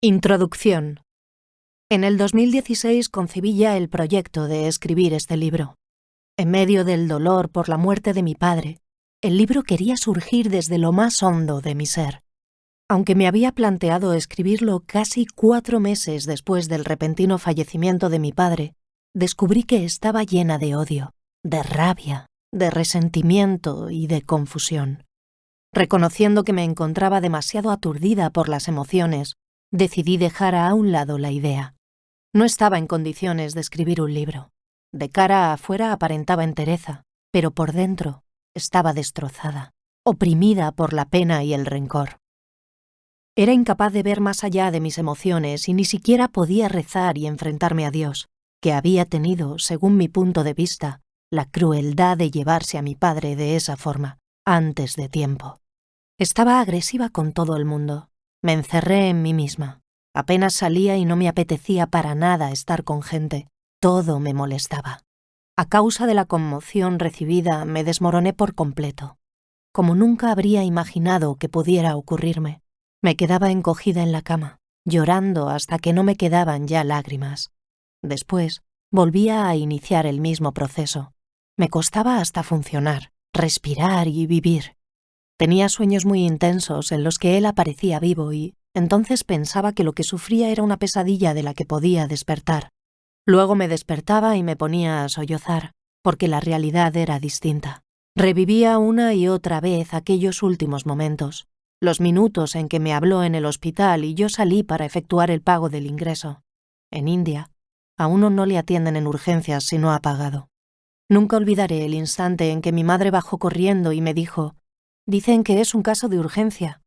Introducción. En el 2016 concebí ya el proyecto de escribir este libro. En medio del dolor por la muerte de mi padre, el libro quería surgir desde lo más hondo de mi ser. Aunque me había planteado escribirlo casi 4 meses después del repentino fallecimiento de mi padre, descubrí que estaba llena de odio, de rabia, de resentimiento y de confusión. Reconociendo que me encontraba demasiado aturdida por las emociones, decidí dejar a un lado la idea. No estaba en condiciones de escribir un libro. De cara afuera aparentaba entereza, pero por dentro estaba destrozada, oprimida por la pena y el rencor. Era incapaz de ver más allá de mis emociones y ni siquiera podía rezar y enfrentarme a Dios, que había tenido, según mi punto de vista, la crueldad de llevarse a mi padre de esa forma, antes de tiempo. Estaba agresiva con todo el mundo. Me encerré en mí misma. Apenas salía y no me apetecía para nada estar con gente. Todo me molestaba. A causa de la conmoción recibida, me desmoroné por completo. Como nunca habría imaginado que pudiera ocurrirme, me quedaba encogida en la cama, llorando hasta que no me quedaban ya lágrimas. Después, volvía a iniciar el mismo proceso. Me costaba hasta funcionar, respirar y vivir. Tenía sueños muy intensos en los que él aparecía vivo y entonces pensaba que lo que sufría era una pesadilla de la que podía despertar. Luego me despertaba y me ponía a sollozar, porque la realidad era distinta. Revivía una y otra vez aquellos últimos momentos, los minutos en que me habló en el hospital y yo salí para efectuar el pago del ingreso. En India, a uno no le atienden en urgencias si no ha pagado. Nunca olvidaré el instante en que mi madre bajó corriendo y me dijo: «Dicen que es un caso de urgencia».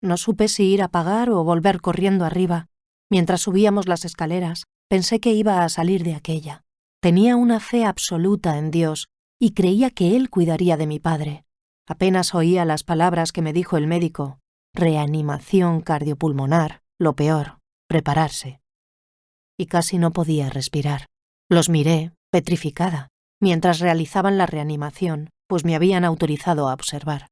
No supe si ir a pagar o volver corriendo arriba. Mientras subíamos las escaleras, pensé que iba a salir de aquella. Tenía una fe absoluta en Dios y creía que Él cuidaría de mi padre. Apenas oía las palabras que me dijo el médico: reanimación cardiopulmonar, lo peor, prepararse. Y casi no podía respirar. Los miré, petrificada, mientras realizaban la reanimación, pues me habían autorizado a observar.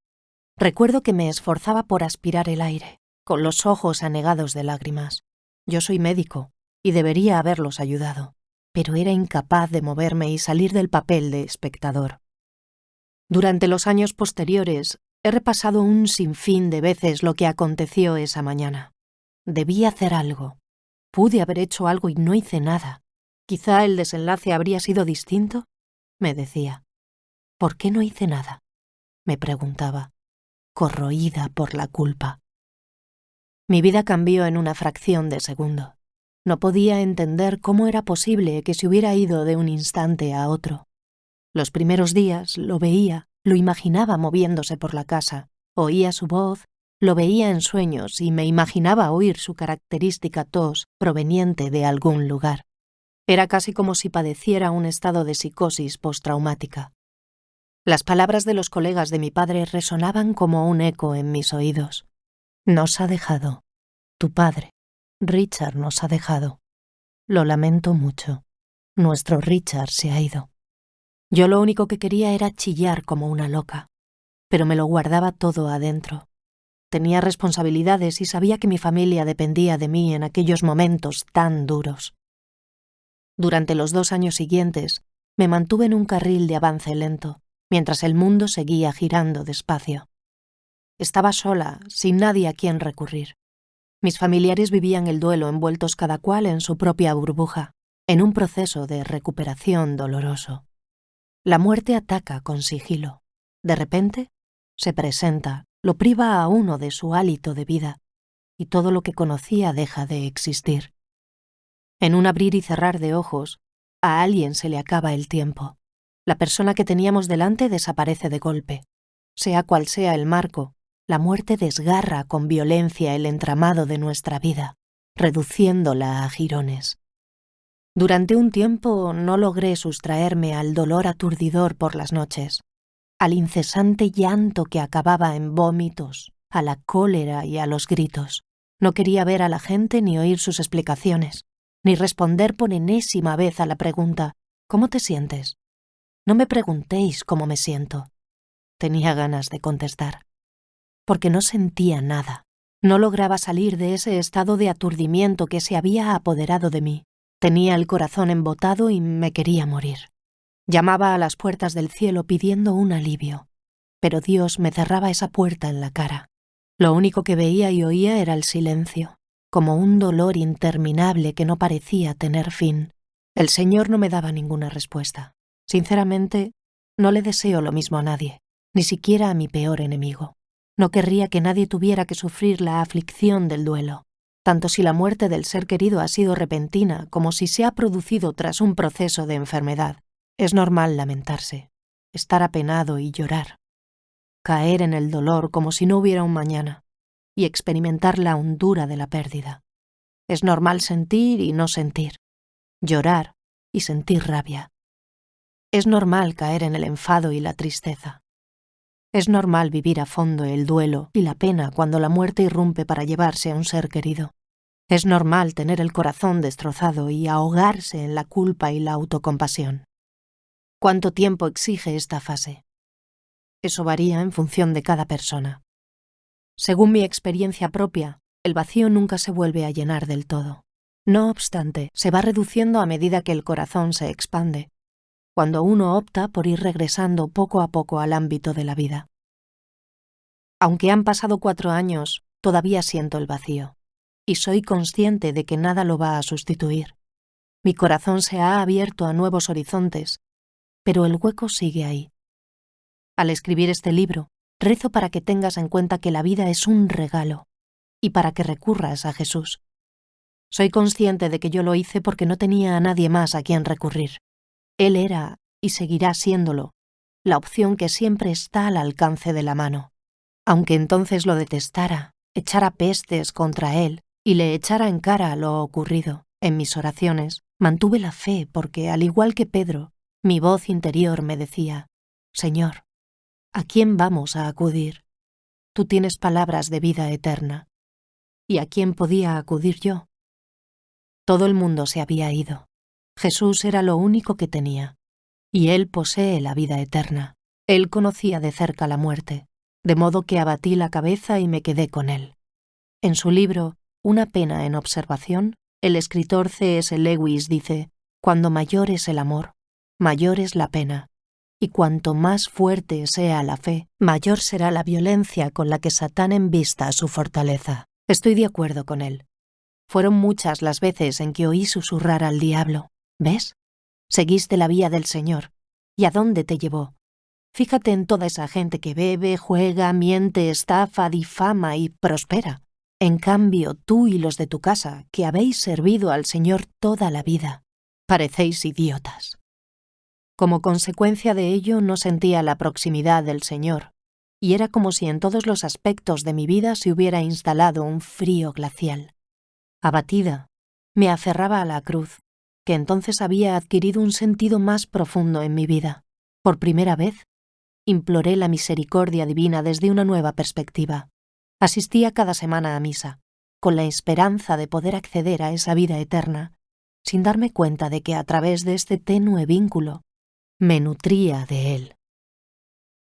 Recuerdo que me esforzaba por aspirar el aire, con los ojos anegados de lágrimas. Yo soy médico y debería haberlos ayudado, pero era incapaz de moverme y salir del papel de espectador. Durante los años posteriores, he repasado un sinfín de veces lo que aconteció esa mañana. Debí hacer algo. Pude haber hecho algo y no hice nada. Quizá el desenlace habría sido distinto, me decía. ¿Por qué no hice nada?, me preguntaba, corroída por la culpa. Mi vida cambió en una fracción de segundo. No podía entender cómo era posible que se hubiera ido de un instante a otro. Los primeros días lo veía, lo imaginaba moviéndose por la casa, oía su voz, lo veía en sueños y me imaginaba oír su característica tos proveniente de algún lugar. Era casi como si padeciera un estado de psicosis postraumática. Las palabras de los colegas de mi padre resonaban como un eco en mis oídos. Nos ha dejado. Tu padre, Richard, nos ha dejado. Lo lamento mucho. Nuestro Richard se ha ido. Yo lo único que quería era chillar como una loca, pero me lo guardaba todo adentro. Tenía responsabilidades y sabía que mi familia dependía de mí en aquellos momentos tan duros. Durante los 2 años siguientes, me mantuve en un carril de avance lento, mientras el mundo seguía girando despacio. Estaba sola, sin nadie a quien recurrir. Mis familiares vivían el duelo envueltos cada cual en su propia burbuja, en un proceso de recuperación doloroso. La muerte ataca con sigilo. De repente, se presenta, lo priva a uno de su hálito de vida, y todo lo que conocía deja de existir. En un abrir y cerrar de ojos, a alguien se le acaba el tiempo. La persona que teníamos delante desaparece de golpe. Sea cual sea el marco, la muerte desgarra con violencia el entramado de nuestra vida, reduciéndola a jirones. Durante un tiempo no logré sustraerme al dolor aturdidor por las noches, al incesante llanto que acababa en vómitos, a la cólera y a los gritos. No quería ver a la gente ni oír sus explicaciones, ni responder por enésima vez a la pregunta: ¿cómo te sientes? No me preguntéis cómo me siento. Tenía ganas de contestar, porque no sentía nada, No lograba salir de ese estado de aturdimiento que se había apoderado de mí. Tenía el corazón embotado y me quería morir. Llamaba a las puertas del cielo pidiendo un alivio, pero Dios me cerraba esa puerta en la cara. Lo único que veía y oía era el silencio, como un dolor interminable que no parecía tener fin. El Señor no me daba ninguna respuesta. Sinceramente, no le deseo lo mismo a nadie, ni siquiera a mi peor enemigo. No querría que nadie tuviera que sufrir la aflicción del duelo, tanto si la muerte del ser querido ha sido repentina como si se ha producido tras un proceso de enfermedad. Es normal lamentarse, estar apenado y llorar, caer en el dolor como si no hubiera un mañana y experimentar la hondura de la pérdida. Es normal sentir y no sentir, llorar y sentir rabia. Es normal caer en el enfado y la tristeza. Es normal vivir a fondo el duelo y la pena cuando la muerte irrumpe para llevarse a un ser querido. Es normal tener el corazón destrozado y ahogarse en la culpa y la autocompasión. ¿Cuánto tiempo exige esta fase? Eso varía en función de cada persona. Según mi experiencia propia, el vacío nunca se vuelve a llenar del todo. No obstante, se va reduciendo a medida que el corazón se expande, cuando uno opta por ir regresando poco a poco al ámbito de la vida. Aunque han pasado 4 años, todavía siento el vacío, y soy consciente de que nada lo va a sustituir. Mi corazón se ha abierto a nuevos horizontes, pero el hueco sigue ahí. Al escribir este libro, rezo para que tengas en cuenta que la vida es un regalo, y para que recurras a Jesús. Soy consciente de que yo lo hice porque no tenía a nadie más a quien recurrir. Él era, y seguirá siéndolo, la opción que siempre está al alcance de la mano. Aunque entonces lo detestara, echara pestes contra él y le echara en cara lo ocurrido, en mis oraciones mantuve la fe porque, al igual que Pedro, mi voz interior me decía: Señor, ¿a quién vamos a acudir? Tú tienes palabras de vida eterna. ¿Y a quién podía acudir yo? Todo el mundo se había ido. Jesús era lo único que tenía, y Él posee la vida eterna. Él conocía de cerca la muerte, de modo que abatí la cabeza y me quedé con Él. En su libro, Una pena en observación, el escritor C.S. Lewis dice: cuando mayor es el amor, mayor es la pena, y cuanto más fuerte sea la fe, mayor será la violencia con la que Satán embista su fortaleza. Estoy de acuerdo con él. Fueron muchas las veces en que oí susurrar al diablo: ¿ves? Seguiste la vía del Señor. ¿Y a dónde te llevó? Fíjate en toda esa gente que bebe, juega, miente, estafa, difama y prospera. En cambio, tú y los de tu casa, que habéis servido al Señor toda la vida, parecéis idiotas. Como consecuencia de ello, no sentía la proximidad del Señor, y era como si en todos los aspectos de mi vida se hubiera instalado un frío glacial. Abatida, me aferraba a la cruz, que entonces había adquirido un sentido más profundo en mi vida. Por primera vez, imploré la misericordia divina desde una nueva perspectiva. Asistía cada semana a misa, con la esperanza de poder acceder a esa vida eterna, sin darme cuenta de que a través de este tenue vínculo me nutría de él.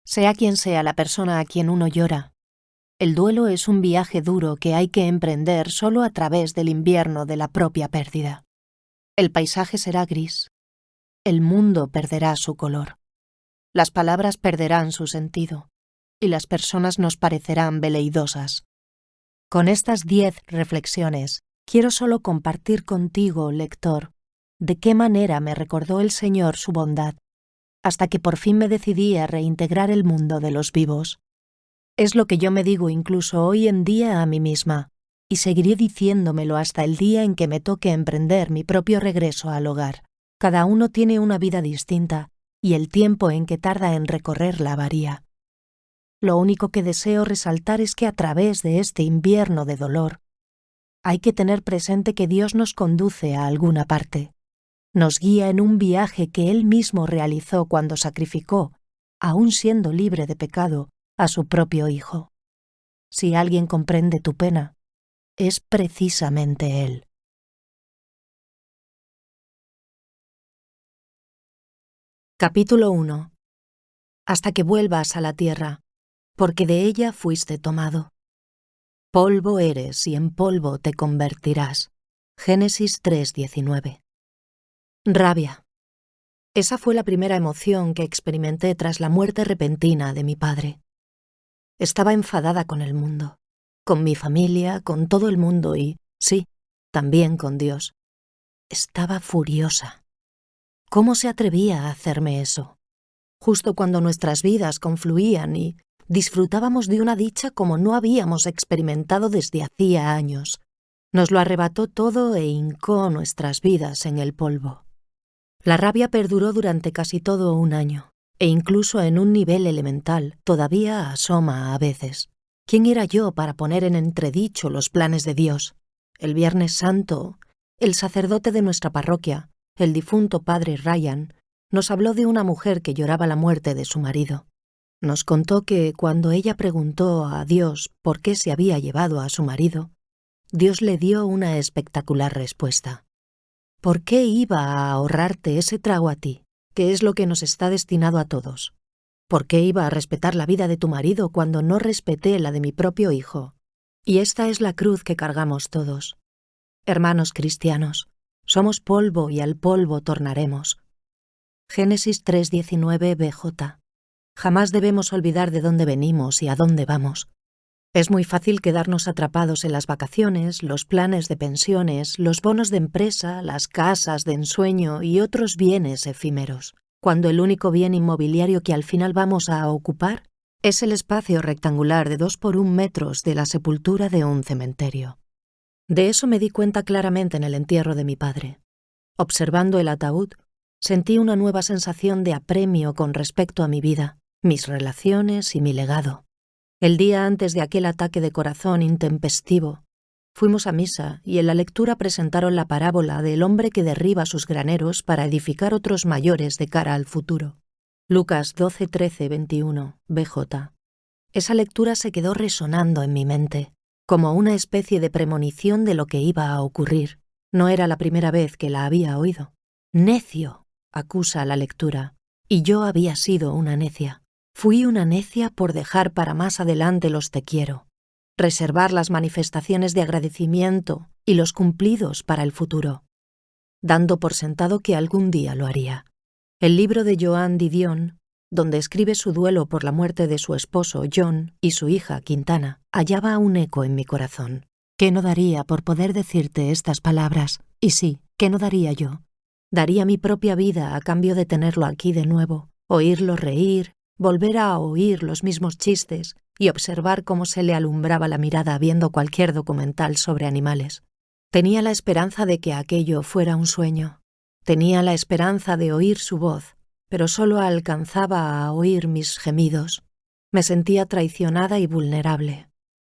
Sea quien sea la persona a quien uno llora, el duelo es un viaje duro que hay que emprender solo a través del invierno de la propia pérdida. El paisaje será gris, el mundo perderá su color, las palabras perderán su sentido y las personas nos parecerán veleidosas. Con estas 10 reflexiones, quiero solo compartir contigo, lector, de qué manera me recordó el Señor su bondad, hasta que por fin me decidí a reintegrar el mundo de los vivos. Es lo que yo me digo incluso hoy en día a mí misma, y seguiré diciéndomelo hasta el día en que me toque emprender mi propio regreso al hogar. Cada uno tiene una vida distinta, y el tiempo en que tarda en recorrerla varía. Lo único que deseo resaltar es que a través de este invierno de dolor, hay que tener presente que Dios nos conduce a alguna parte. Nos guía en un viaje que Él mismo realizó cuando sacrificó, aun siendo libre de pecado, a su propio Hijo. Si alguien comprende tu pena, es precisamente Él. Capítulo 1. Hasta que vuelvas a la tierra, porque de ella fuiste tomado. Polvo eres y en polvo te convertirás. Génesis 3:19. Rabia. Esa fue la primera emoción que experimenté tras la muerte repentina de mi padre. Estaba enfadada con el mundo, con mi familia, con todo el mundo y, sí, también con Dios. Estaba furiosa. ¿Cómo se atrevía a hacerme eso? Justo cuando nuestras vidas confluían y disfrutábamos de una dicha como no habíamos experimentado desde hacía años. Nos lo arrebató todo e hincó nuestras vidas en el polvo. La rabia perduró durante casi todo un año, e incluso en un nivel elemental todavía asoma a veces. ¿Quién era yo para poner en entredicho los planes de Dios? El Viernes Santo, el sacerdote de nuestra parroquia, el difunto padre Ryan, nos habló de una mujer que lloraba la muerte de su marido. Nos contó que cuando ella preguntó a Dios por qué se había llevado a su marido, Dios le dio una espectacular respuesta. ¿Por qué iba a ahorrarte ese trago a ti, que es lo que nos está destinado a todos? ¿Por qué iba a respetar la vida de tu marido cuando no respeté la de mi propio hijo? Y esta es la cruz que cargamos todos. Hermanos cristianos, somos polvo y al polvo tornaremos. Génesis 3:19 BJ. Jamás debemos olvidar de dónde venimos y a dónde vamos. Es muy fácil quedarnos atrapados en las vacaciones, los planes de pensiones, los bonos de empresa, las casas de ensueño y otros bienes efímeros, cuando el único bien inmobiliario que al final vamos a ocupar es el espacio rectangular de 2 por 1 metros de la sepultura de un cementerio. De eso me di cuenta claramente en el entierro de mi padre. Observando el ataúd, sentí una nueva sensación de apremio con respecto a mi vida, mis relaciones y mi legado. El día antes de aquel ataque de corazón intempestivo, fuimos a misa y en la lectura presentaron la parábola del hombre que derriba sus graneros para edificar otros mayores de cara al futuro. Lucas 12:13-21, BJ. Esa lectura se quedó resonando en mi mente, como una especie de premonición de lo que iba a ocurrir. No era la primera vez que la había oído. «Necio», acusa la lectura, y yo había sido una necia. Fui una necia por dejar para más adelante los te quiero, reservar las manifestaciones de agradecimiento y los cumplidos para el futuro, dando por sentado que algún día lo haría. El libro de Joan Didion, donde escribe su duelo por la muerte de su esposo John y su hija Quintana, hallaba un eco en mi corazón. ¿Qué no daría por poder decirte estas palabras? Y sí, ¿qué no daría yo? Daría mi propia vida a cambio de tenerlo aquí de nuevo, oírlo reír, volver a oír los mismos chistes y observar cómo se le alumbraba la mirada viendo cualquier documental sobre animales. Tenía la esperanza de que aquello fuera un sueño. Tenía la esperanza de oír su voz, pero solo alcanzaba a oír mis gemidos. Me sentía traicionada y vulnerable.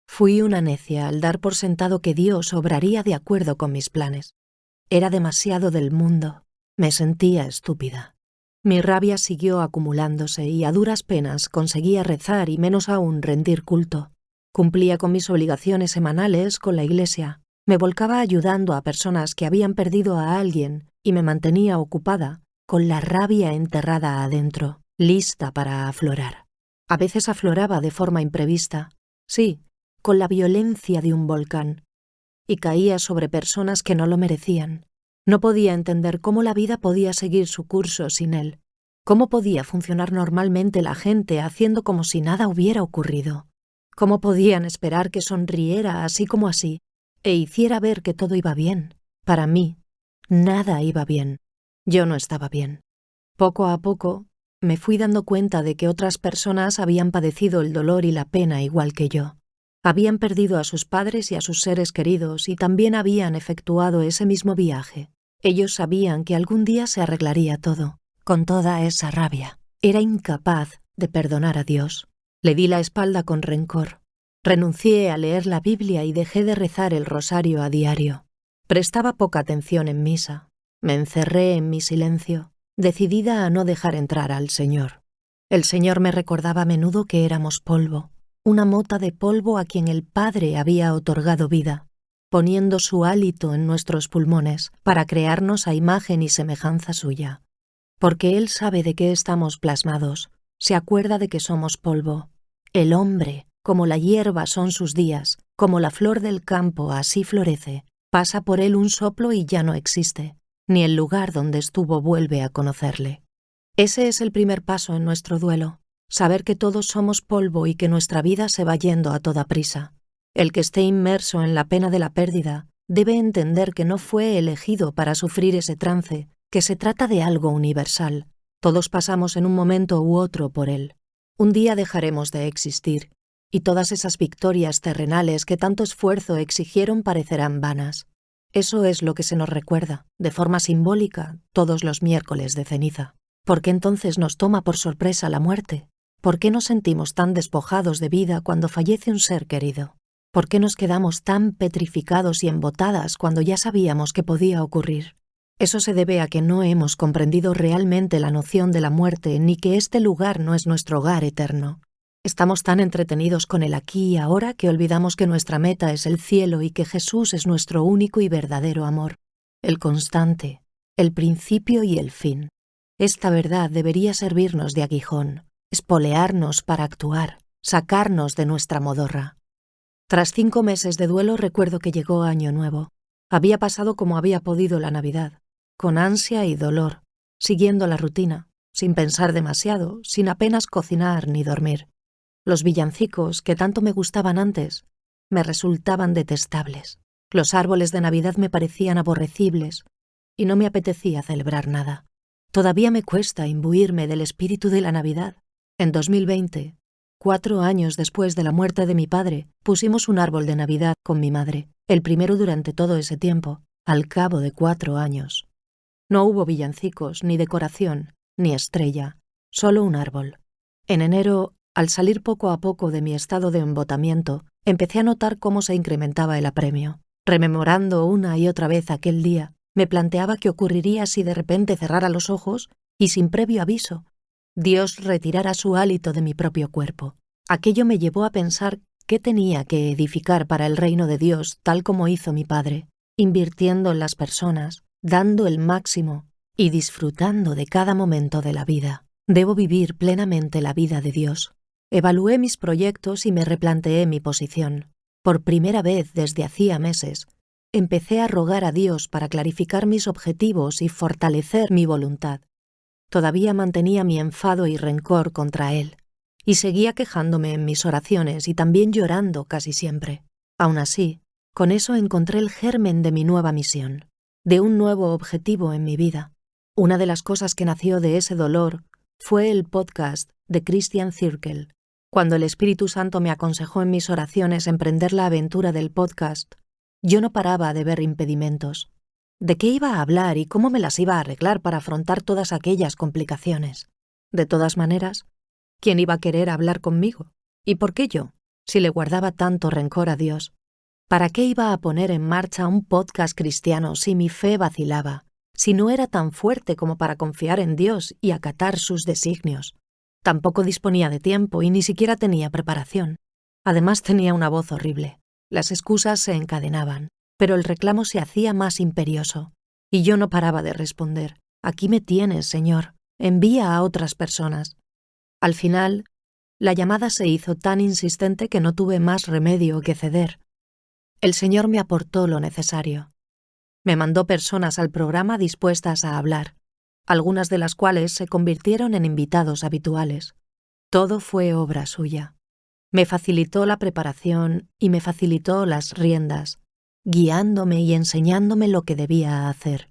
Fui una necia al dar por sentado que Dios obraría de acuerdo con mis planes. Era demasiado del mundo. Me sentía estúpida. Mi rabia siguió acumulándose y a duras penas conseguía rezar y menos aún rendir culto. Cumplía con mis obligaciones semanales con la iglesia. Me volcaba ayudando a personas que habían perdido a alguien y me mantenía ocupada, con la rabia enterrada adentro, lista para aflorar. A veces afloraba de forma imprevista, sí, con la violencia de un volcán, y caía sobre personas que no lo merecían. No podía entender cómo la vida podía seguir su curso sin él. ¿Cómo podía funcionar normalmente la gente haciendo como si nada hubiera ocurrido? ¿Cómo podían esperar que sonriera así como así e hiciera ver que todo iba bien? Para mí, nada iba bien. Yo no estaba bien. Poco a poco, me fui dando cuenta de que otras personas habían padecido el dolor y la pena igual que yo. Habían perdido a sus padres y a sus seres queridos y también habían efectuado ese mismo viaje. Ellos sabían que algún día se arreglaría todo. Con toda esa rabia, era incapaz de perdonar a Dios. Le di la espalda con rencor. Renuncié a leer la Biblia y dejé de rezar el rosario a diario. Prestaba poca atención en misa. Me encerré en mi silencio, decidida a no dejar entrar al Señor. El Señor me recordaba a menudo que éramos polvo, una mota de polvo a quien el Padre había otorgado vida, poniendo su hálito en nuestros pulmones para crearnos a imagen y semejanza suya. Porque Él sabe de qué estamos plasmados, se acuerda de que somos polvo. El hombre, como la hierba son sus días, Como la flor del campo, así florece. Pasa por él un soplo y ya no existe, ni el lugar donde estuvo vuelve a conocerle. Ese es el primer paso en nuestro duelo, saber que todos somos polvo y que nuestra vida se va yendo a toda prisa. El que esté inmerso en la pena de la pérdida debe entender que no fue elegido para sufrir ese trance, que se trata de algo universal. Todos pasamos en un momento u otro por él. Un día dejaremos de existir, y todas esas victorias terrenales que tanto esfuerzo exigieron parecerán vanas. Eso es lo que se nos recuerda, de forma simbólica, todos los miércoles de ceniza. ¿Por qué entonces nos toma por sorpresa la muerte? ¿Por qué nos sentimos tan despojados de vida cuando fallece un ser querido? ¿Por qué nos quedamos tan petrificados y embotadas cuando ya sabíamos que podía ocurrir? Eso se debe a que no hemos comprendido realmente la noción de la muerte ni que este lugar no es nuestro hogar eterno. Estamos tan entretenidos con el aquí y ahora que olvidamos que nuestra meta es el cielo y que Jesús es nuestro único y verdadero amor, el constante, el principio y el fin. Esta verdad debería servirnos de aguijón, espolearnos para actuar, sacarnos de nuestra modorra. Tras 5 meses de duelo recuerdo que llegó Año Nuevo. Había pasado como había podido la Navidad, con ansia y dolor, siguiendo la rutina, sin pensar demasiado, sin apenas cocinar ni dormir. Los villancicos, que tanto me gustaban antes, me resultaban detestables. Los árboles de Navidad me parecían aborrecibles y no me apetecía celebrar nada. Todavía me cuesta imbuirme del espíritu de la Navidad. En 2020, 4 años después de la muerte de mi padre, pusimos un árbol de Navidad con mi madre, el primero durante todo ese tiempo, al cabo de 4 años. No hubo villancicos, ni decoración, ni estrella, solo un árbol. En enero, al salir poco a poco de mi estado de embotamiento, empecé a notar cómo se incrementaba el apremio. Rememorando una y otra vez aquel día, me planteaba qué ocurriría si de repente cerrara los ojos y sin previo aviso, Dios retirara su hálito de mi propio cuerpo. Aquello me llevó a pensar qué tenía que edificar para el reino de Dios tal como hizo mi padre, invirtiendo en las personas, dando el máximo y disfrutando de cada momento de la vida. Debo vivir plenamente la vida de Dios. Evalué mis proyectos y me replanteé mi posición. Por primera vez desde hacía meses, empecé a rogar a Dios para clarificar mis objetivos y fortalecer mi voluntad. Todavía mantenía mi enfado y rencor contra Él, y seguía quejándome en mis oraciones y también llorando casi siempre. Aún así, con eso encontré el germen de mi nueva misión, de un nuevo objetivo en mi vida. Una de las cosas que nació de ese dolor fue el podcast de Christian Zirkel. Cuando el Espíritu Santo me aconsejó en mis oraciones emprender la aventura del podcast, yo no paraba de ver impedimentos. ¿De qué iba a hablar y cómo me las iba a arreglar para afrontar todas aquellas complicaciones? De todas maneras, ¿quién iba a querer hablar conmigo? ¿Y por qué yo, si le guardaba tanto rencor a Dios? ¿Para qué iba a poner en marcha un podcast cristiano si mi fe vacilaba, si no era tan fuerte como para confiar en Dios y acatar sus designios? Tampoco disponía de tiempo y ni siquiera tenía preparación. Además tenía una voz horrible. Las excusas se encadenaban, pero el reclamo se hacía más imperioso. Y yo no paraba de responder: «Aquí me tienes, Señor. Envía a otras personas». Al final, la llamada se hizo tan insistente que no tuve más remedio que ceder. El Señor me aportó lo necesario. Me mandó personas al programa dispuestas a hablar, algunas de las cuales se convirtieron en invitados habituales. Todo fue obra suya. Me facilitó la preparación y me facilitó las riendas, guiándome y enseñándome lo que debía hacer.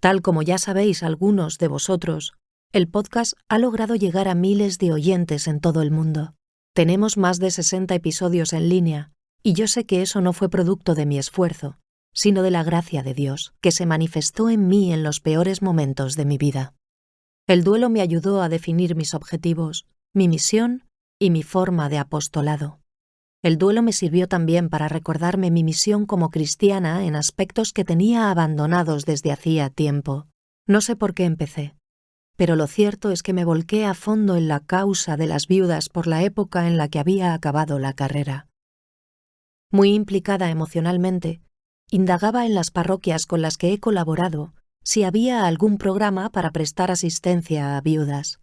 Tal como ya sabéis algunos de vosotros, el podcast ha logrado llegar a miles de oyentes en todo el mundo. Tenemos más de 60 episodios en línea, y yo sé que eso no fue producto de mi esfuerzo, sino de la gracia de Dios, que se manifestó en mí en los peores momentos de mi vida. El duelo me ayudó a definir mis objetivos, mi misión y mi forma de apostolado. El duelo me sirvió también para recordarme mi misión como cristiana en aspectos que tenía abandonados desde hacía tiempo. No sé por qué empecé, pero lo cierto es que me volqué a fondo en la causa de las viudas por la época en la que había acabado la carrera. Muy implicada emocionalmente, indagaba en las parroquias con las que he colaborado si había algún programa para prestar asistencia a viudas.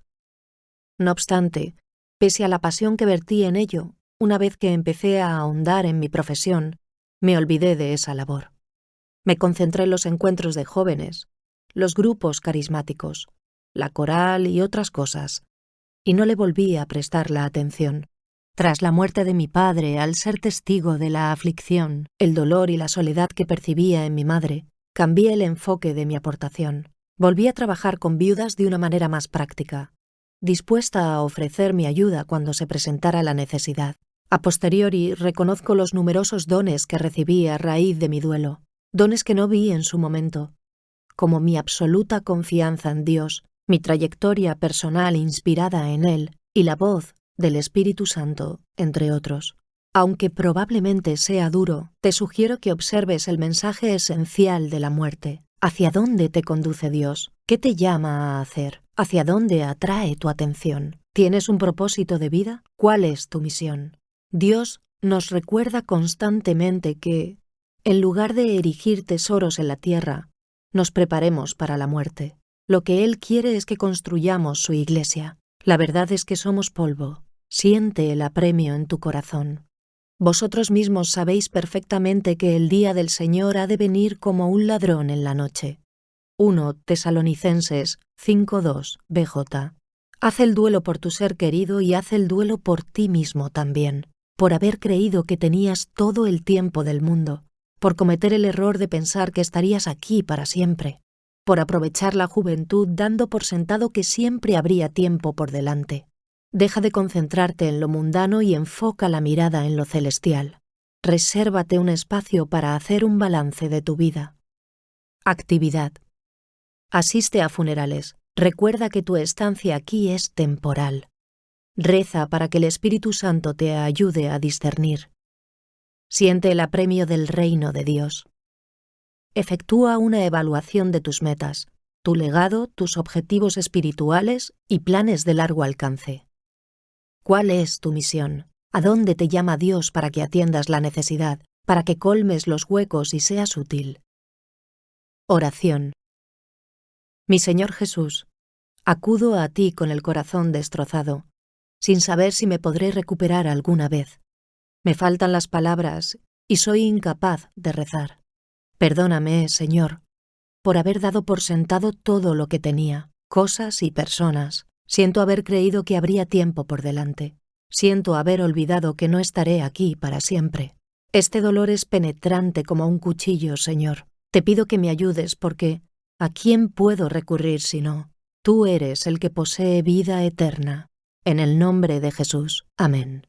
No obstante, pese a la pasión que vertí en ello, una vez que empecé a ahondar en mi profesión, me olvidé de esa labor. Me concentré en los encuentros de jóvenes, los grupos carismáticos, la coral y otras cosas, y no le volví a prestar la atención. Tras la muerte de mi padre, al ser testigo de la aflicción, el dolor y la soledad que percibía en mi madre, cambié el enfoque de mi aportación. Volví a trabajar con viudas de una manera más práctica, dispuesta a ofrecer mi ayuda cuando se presentara la necesidad. A posteriori, reconozco los numerosos dones que recibí a raíz de mi duelo, dones que no vi en su momento, como mi absoluta confianza en Dios, mi trayectoria personal inspirada en Él y la voz del Espíritu Santo, entre otros. Aunque probablemente sea duro, te sugiero que observes el mensaje esencial de la muerte. ¿Hacia dónde te conduce Dios? ¿Qué te llama a hacer? ¿Hacia dónde atrae tu atención? ¿Tienes un propósito de vida? ¿Cuál es tu misión? Dios nos recuerda constantemente que, en lugar de erigir tesoros en la tierra, nos preparemos para la muerte. Lo que Él quiere es que construyamos su iglesia. La verdad es que somos polvo. Siente el apremio en tu corazón. Vosotros mismos sabéis perfectamente que el día del Señor ha de venir como un ladrón en la noche. 1 Tesalonicenses 5:2 BJ. Haz el duelo por tu ser querido y haz el duelo por ti mismo también, por haber creído que tenías todo el tiempo del mundo, por cometer el error de pensar que estarías aquí para siempre, por aprovechar la juventud dando por sentado que siempre habría tiempo por delante. Deja de concentrarte en lo mundano y enfoca la mirada en lo celestial. Resérvate un espacio para hacer un balance de tu vida. Actividad. Asiste a funerales. Recuerda que tu estancia aquí es temporal. Reza para que el Espíritu Santo te ayude a discernir. Siente el apremio del reino de Dios. Efectúa una evaluación de tus metas, tu legado, tus objetivos espirituales y planes de largo alcance. ¿Cuál es tu misión? ¿A dónde te llama Dios para que atiendas la necesidad, para que colmes los huecos y seas útil? Oración. Mi Señor Jesús, acudo a ti con el corazón destrozado, sin saber si me podré recuperar alguna vez. Me faltan las palabras y soy incapaz de rezar. Perdóname, Señor, por haber dado por sentado todo lo que tenía, cosas y personas. Siento haber creído que habría tiempo por delante. Siento haber olvidado que no estaré aquí para siempre. Este dolor es penetrante como un cuchillo, Señor. Te pido que me ayudes porque ¿a quién puedo recurrir si no? Tú eres el que posee vida eterna. En el nombre de Jesús. Amén.